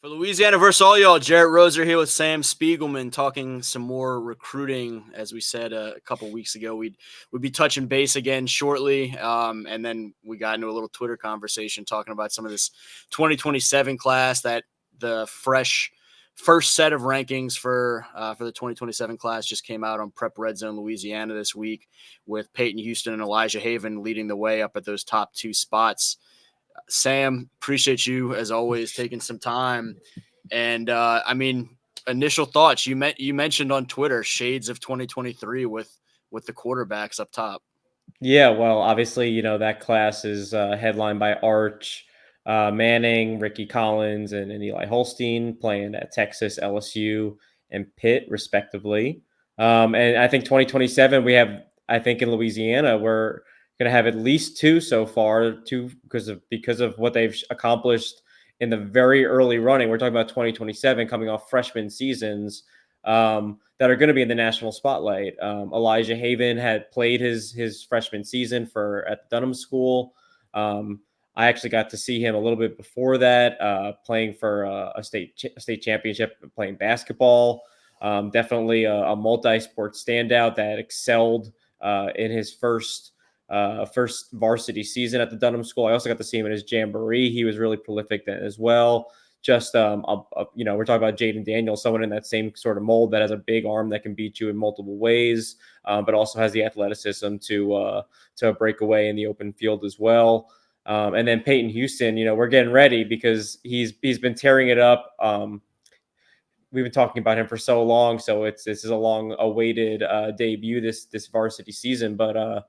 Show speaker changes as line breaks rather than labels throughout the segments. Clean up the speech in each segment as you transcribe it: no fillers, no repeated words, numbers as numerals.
For Louisiana versus all y'all, Jarrett Roser here with Sam Spiegelman, talking some more recruiting. As we said a couple weeks ago, we'd be touching base again shortly, and then we got into a little Twitter conversation talking about some of this 2027 class, that the fresh first set of rankings for the 2027 class just came out on Prep Red Zone Louisiana this week, with Peyton Houston and Elijah Haven leading the way up at those top two spots. Sam, appreciate you as always taking some time. And initial thoughts. You mentioned on Twitter shades of 2023 with the quarterbacks up top.
Yeah, well, obviously, that class is headlined by Arch Manning, Ricky Collins, and Eli Holstein playing at Texas, LSU, and Pitt, respectively. And I think 2027, we have, I think in Louisiana, we're going to have at least two so far, because of what they've accomplished in the very early running. We're talking about 2027 coming off freshman seasons. That are going to be in the national spotlight. Elijah Haven had played his freshman season at the Dunham School. I actually got to see him a little bit before that, playing for a state championship, playing basketball. Definitely a multi-sport standout that excelled in his first varsity season at the Dunham School. I also got to see him in his jamboree. He was really prolific then as well. Just we're talking about Jaden Daniels, someone in that same sort of mold that has a big arm that can beat you in multiple ways, but also has the athleticism to break away in the open field as well. And then Peyton Houston, we're getting ready because he's been tearing it up. We've been talking about him for so long, so this is a long-awaited debut this varsity season. But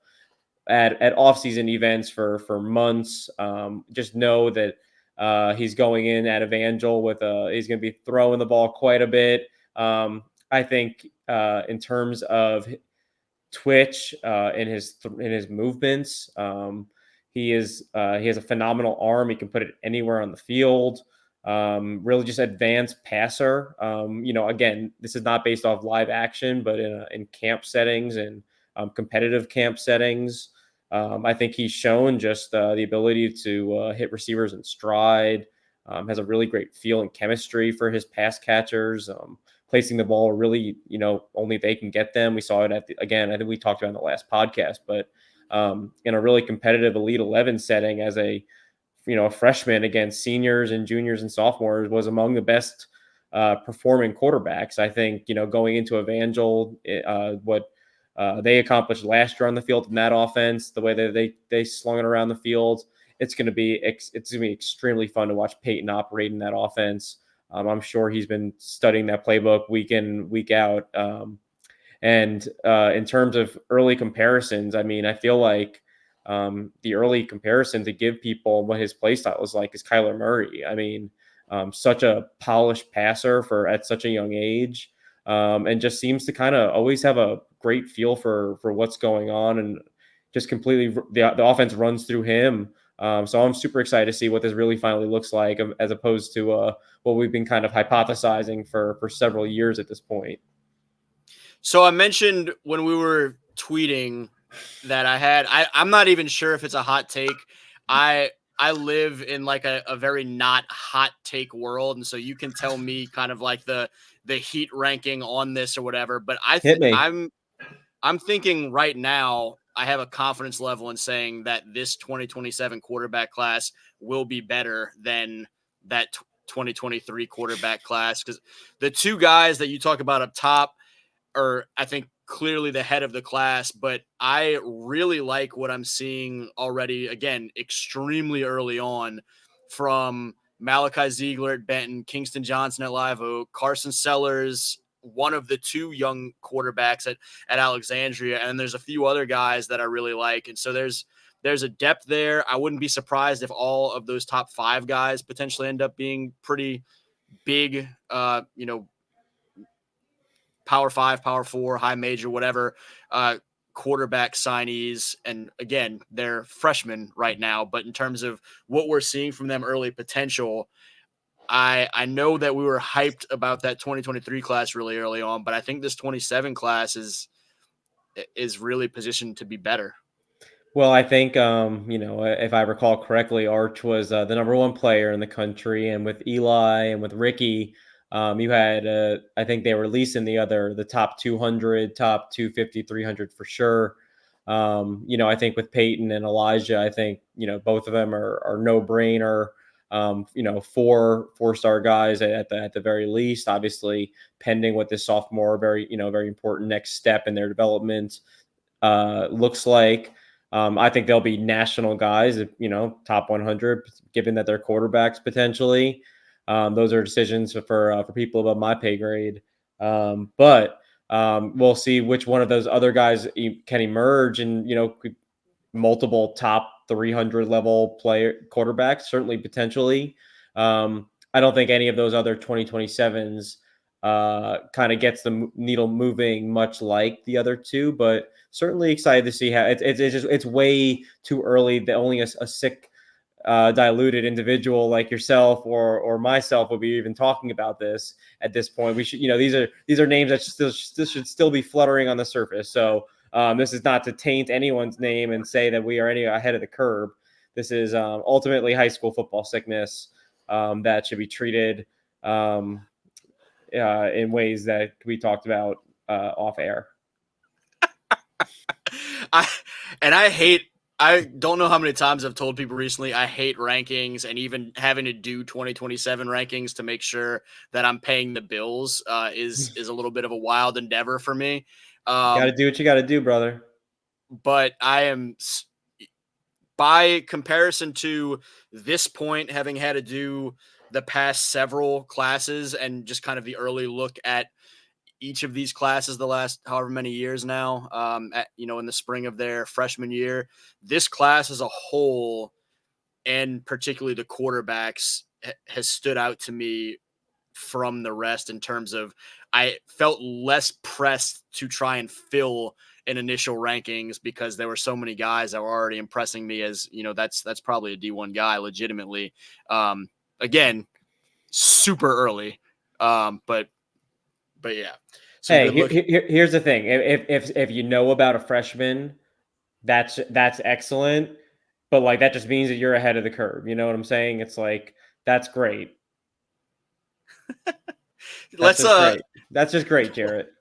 at off-season events for months, just know that. He's going in at Evangel he's going to be throwing the ball quite a bit. I think in terms of twitch in his movements, he has a phenomenal arm. He can put it anywhere on the field. Really just advanced passer. Again, this is not based off live action, but in camp settings and competitive camp settings. I think he's shown just the ability to hit receivers in stride, has a really great feel and chemistry for his pass catchers, placing the ball really, only they can get them. We saw it again, I think we talked about in the last podcast, but in a really competitive Elite 11 setting as a freshman against seniors and juniors and sophomores, was among the best performing quarterbacks. I think, going into Evangel, what they accomplished last year on the field in that offense, the way that they slung it around the field, it's going to be extremely fun to watch Peyton operate in that offense. I'm sure he's been studying that playbook week in, week out. And in terms of early comparisons, I feel like the early comparison to give people what his play style is like is Kyler Murray. Such a polished passer at such a young age, and just seems to kind of always have a great feel for what's going on, and just completely the offense runs through him. So I'm super excited to see what this really finally looks like, as opposed to what we've been kind of hypothesizing for several years at this point.
So I mentioned when we were tweeting that I'm not even sure if it's a hot take. I live in like a very not hot take world, and so you can tell me kind of like the heat ranking on this or whatever. But I'm thinking right now I have a confidence level in saying that this 2027 quarterback class will be better than that 2023 quarterback class, because the two guys that you talk about up top are, I think, clearly the head of the class, but I really like what I'm seeing already, again, extremely early on, from Malachi Ziegler at Benton, Kingston Johnson at Live Oak, Carson Sellers, one of the two young quarterbacks at Alexandria, and there's a few other guys that I really like. And so there's a depth there. I wouldn't be surprised if all of those top five guys potentially end up being pretty big, Power 5, Power 4, high major, whatever, quarterback signees. And again, they're freshmen right now, but in terms of what we're seeing from them early potential, I know that we were hyped about that 2023 class really early on, but I think this 27 class is really positioned to be better.
Well, I think, if I recall correctly, Arch was the number one player in the country, and with Eli and with Ricky, you had, I think they were at least in the top 200, top 250, 300 for sure. I think with Peyton and Elijah, I think both of them are no brainer. Four-star guys at the very least. Obviously, pending what this sophomore very important next step in their development looks like. I think they'll be national guys, if top 100, given that they're quarterbacks potentially. Those are decisions for people above my pay grade. But we'll see which one of those other guys can emerge, and multiple top 300 level player quarterbacks, certainly potentially. I don't think any of those other 2027s kind of gets the needle moving much like the other two, but certainly excited to see how it's way too early that only a sick diluted individual like yourself or myself will be even talking about this at this point. We should, these are names that should still be fluttering on the surface. So this is not to taint anyone's name and say that we are any ahead of the curve. This is ultimately high school football sickness that should be treated in ways that we talked about off air.
I and I don't know how many times I've told people recently I hate rankings, and even having to do 2027 rankings to make sure that I'm paying the bills is a little bit of a wild endeavor for me.
Got to do what you got to do, brother.
But I am, by comparison to this point, having had to do the past several classes and just kind of the early look at each of these classes the last however many years now, in the spring of their freshman year, this class as a whole, and particularly the quarterbacks, has stood out to me from the rest in terms of I felt less pressed to try and fill in initial rankings because there were so many guys that were already impressing me as, that's probably a D1 guy legitimately. Again, super early. But yeah, some
Hey,
good look.
here's the thing. If you know about a freshman, that's excellent. But like that just means that you're ahead of the curve. You know what I'm saying? It's like that's great. That's
Let's
just great. That's just great, Jarrett.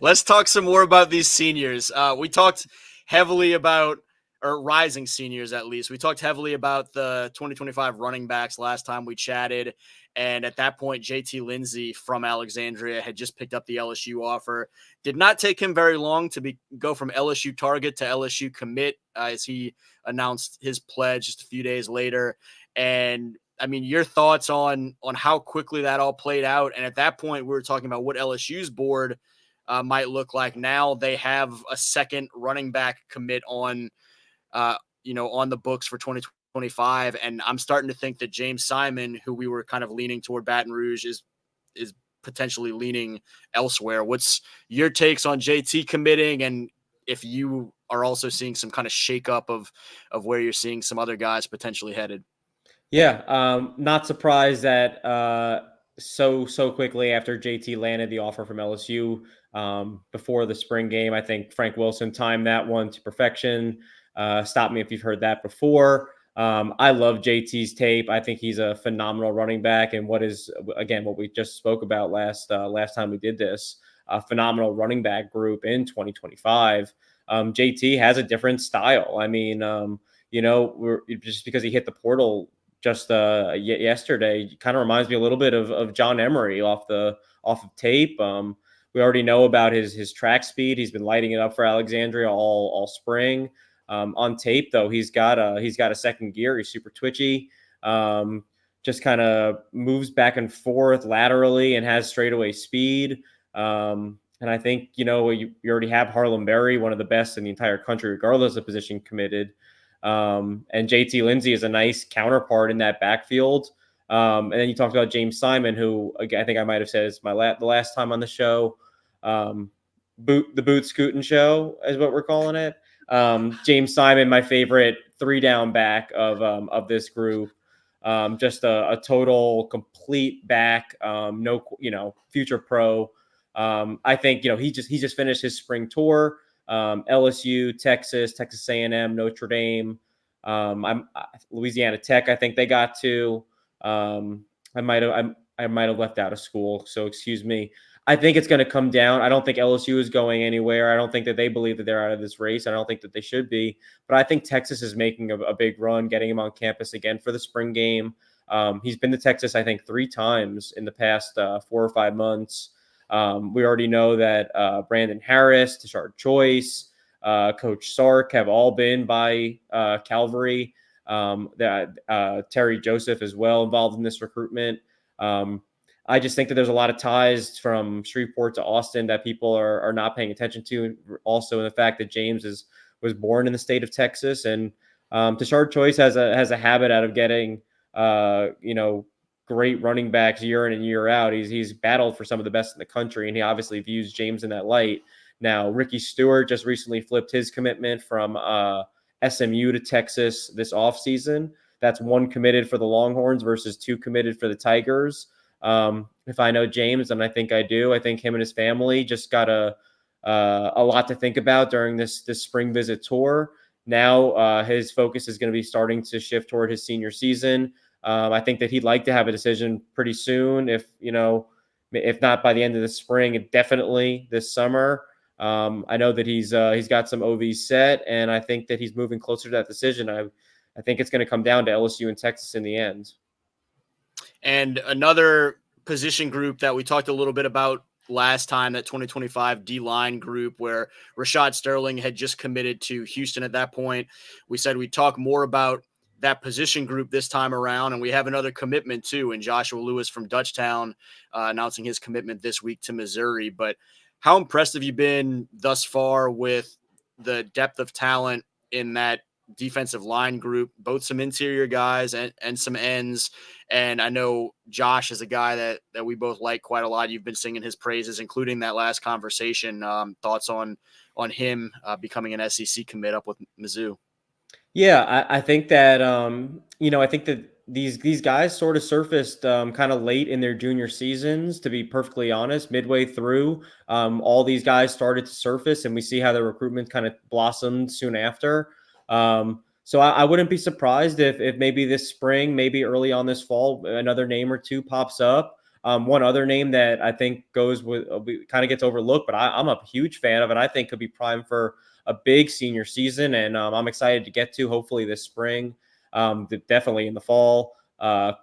let's talk some more about these seniors. We talked heavily about, or rising seniors at least. We talked heavily about the 2025 running backs last time we chatted. And at that point, JT Lindsay from Alexandria had just picked up the LSU offer. Did not take him very long to go from LSU target to LSU commit as he announced his pledge just a few days later. And I mean, your thoughts on how quickly that all played out. And at that point, we were talking about what LSU's board might look like. Now they have a second running back commit on the books for 2025. And I'm starting to think that James Simon, who we were kind of leaning toward Baton Rouge, is potentially leaning elsewhere. What's your takes on JT committing, and if you are also seeing some kind of shakeup of where you're seeing some other guys potentially headed?
Yeah, not surprised that so quickly after JT landed the offer from LSU before the spring game. I think Frank Wilson timed that one to perfection. Stop me if you've heard that before. I love JT's tape. I think he's a phenomenal running back, and what we just spoke about last time we did this, a phenomenal running back group in 2025. JT has a different style. I mean, just because he hit the portal just yesterday, kind of reminds me a little bit of John Emery off of tape. We already know about his track speed. He's been lighting it up for Alexandria all spring. On tape, though, he's got a second gear. He's super twitchy. Just kind of moves back and forth laterally and has straightaway speed. And I think you already have Harlem Berry, one of the best in the entire country, regardless of position committed. And JT Lindsay is a nice counterpart in that backfield. And then you talked about James Simon, who again, I think I might have said it's the last time on the show. The boot scooting show is what we're calling it. James Simon, my favorite 3-down back of this group. Just a total complete back. No, future pro. I think he just finished his spring tour. LSU, Texas A&M, Notre Dame. Louisiana Tech. I think they got to. I might have left out a school, so excuse me. I think it's going to come down. I don't think LSU is going anywhere. I don't think that they believe that they're out of this race. I don't think that they should be. But I think Texas is making a big run, getting him on campus again for the spring game. He's been to Texas, I think, 3 times in the past 4 or 5 months. We already know that Brandon Harris, Tashard Choice, Coach Sark have all been by Calvary. That Terry Joseph as well involved in this recruitment. I just think that there's a lot of ties from Shreveport to Austin that people are not paying attention to. Also, in the fact that James was born in the state of Texas, and Tashard Choice has a habit out of getting great running backs year in and year out. He's battled for some of the best in the country, and he obviously views James in that light. Now, Ricky Stewart just recently flipped his commitment from SMU to Texas this offseason. That's 1 committed for the Longhorns versus 2 committed for the Tigers. If I know James, and I think I do, I think him and his family just got a lot to think about during this spring visit tour. Now his focus is going to be starting to shift toward his senior season. I think that he'd like to have a decision pretty soon. If not by the end of the spring, definitely this summer. I know that he's got some OVs set, and I think that he's moving closer to that decision. I think it's going to come down to LSU and Texas in the end.
And another position group that we talked a little bit about last time, that 2025 D-line group where Rashad Sterling had just committed to Houston at that point. We said we'd talk more about that position group this time around, and we have another commitment too in Joshua Lewis from Dutchtown announcing his commitment this week to Missouri. But how impressed have you been thus far with the depth of talent in that defensive line group, both some interior guys and some ends? And I know Josh is a guy that we both like quite a lot. You've been singing his praises, including that last conversation. Thoughts on him becoming an SEC commit up with Mizzou?
Yeah, I think that I think that these guys sort of surfaced kind of late in their junior seasons. To be perfectly honest, midway through, all these guys started to surface, and we see how the recruitment kind of blossomed soon after. So I wouldn't be surprised if maybe this spring, maybe early on this fall, another name or two pops up. One other name that I think goes with kind of gets overlooked, but I'm a huge fan of, and I think could be prime for a big senior season, and I'm excited to get to hopefully this spring, definitely in the fall.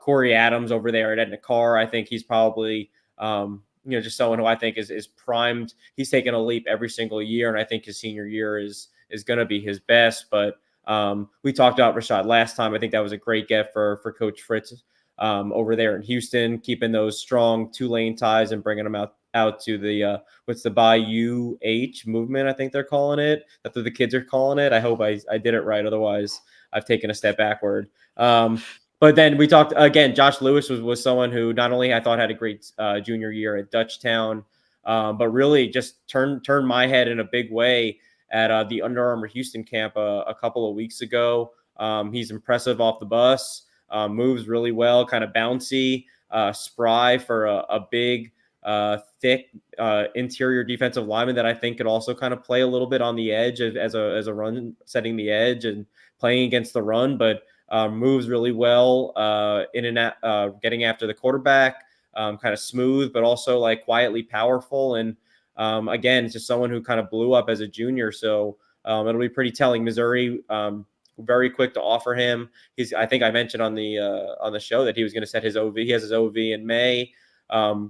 Corey Adams over there at Edna Carr, I think he's probably just someone who I think is primed. He's taken a leap every single year, and I think his senior year is going to be his best. But we talked about Rashad last time. I think that was a great get for Coach Fritz over there in Houston, keeping those strong 2-lane ties and bringing them out to the what's the Bayou H movement, I think they're calling it. That's what the kids are calling it. I hope I did it right. Otherwise, I've taken a step backward. But then we talked again. Josh Lewis was someone who not only I thought had a great junior year at Dutchtown, but really just turned my head in a big way at the Under Armour Houston camp a couple of weeks ago. He's impressive off the bus, moves really well, kind of bouncy, spry for a big, thick interior defensive lineman that I think could also kind of play a little bit on the edge as a run, setting the edge and playing against the run, but moves really well in and out, getting after the quarterback, kind of smooth, but also like quietly powerful. And again, it's just someone who kind of blew up as a junior. So it'll be pretty telling. Missouri, very quick to offer him. I think I mentioned on the show that he was going to set his OV. He has his OV in May.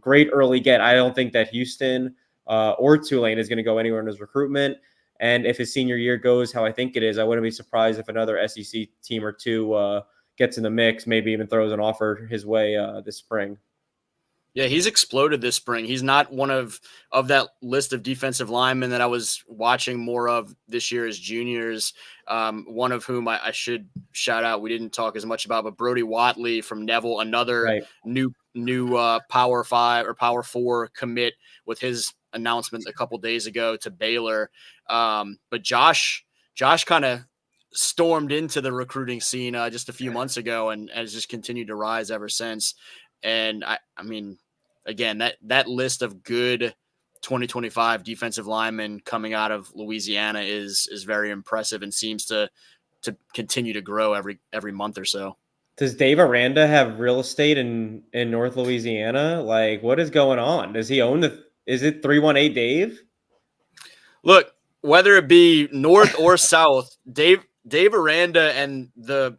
Great early get. I don't think that Houston or Tulane is going to go anywhere in his recruitment. And if his senior year goes how I think it is, I wouldn't be surprised if another SEC team or two gets in the mix, maybe even throws an offer his way this spring.
Yeah, he's exploded this spring. He's not one of that list of defensive linemen that I was watching more of this year as juniors. One of whom I should shout out, we didn't talk as much about, but Brody Watley from Neville, another
Right.
new Power 5 or Power 4 commit with his announcement a couple days ago to Baylor. But Josh kind of stormed into the recruiting scene just a few months ago and has just continued to rise ever since. And I mean, again, that list of good 2025 defensive lineman coming out of Louisiana is very impressive and seems to continue to grow every month or so.
Does Dave Aranda have real estate in North Louisiana? Like, what is going on? Does he own the? Is it 318 Dave?
Look, whether it be north or south, Dave Aranda and the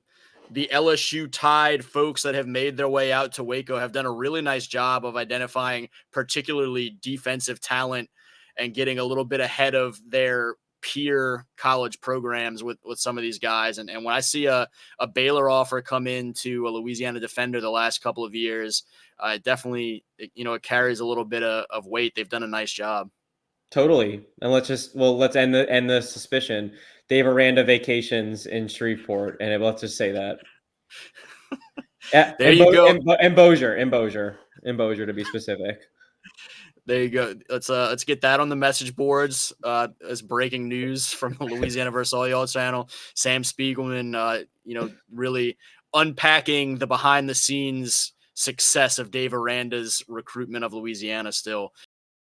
LSU Tide folks that have made their way out to Waco have done a really nice job of identifying particularly defensive talent and getting a little bit ahead of their peer college programs with some of these guys. And when I see a Baylor offer come into a Louisiana Defender the last couple of years, definitely, it carries a little bit of weight. They've done a nice job.
Totally. And let's end the suspicion. Dave Aranda vacations in Shreveport, and let's just say that.
There you go.
And Bossier to be specific.
There you go. Let's get that on the message boards as breaking news from the Louisiana versus All Y'all channel. Sam Spiegelman, really unpacking the behind the scenes success of Dave Aranda's recruitment of Louisiana still.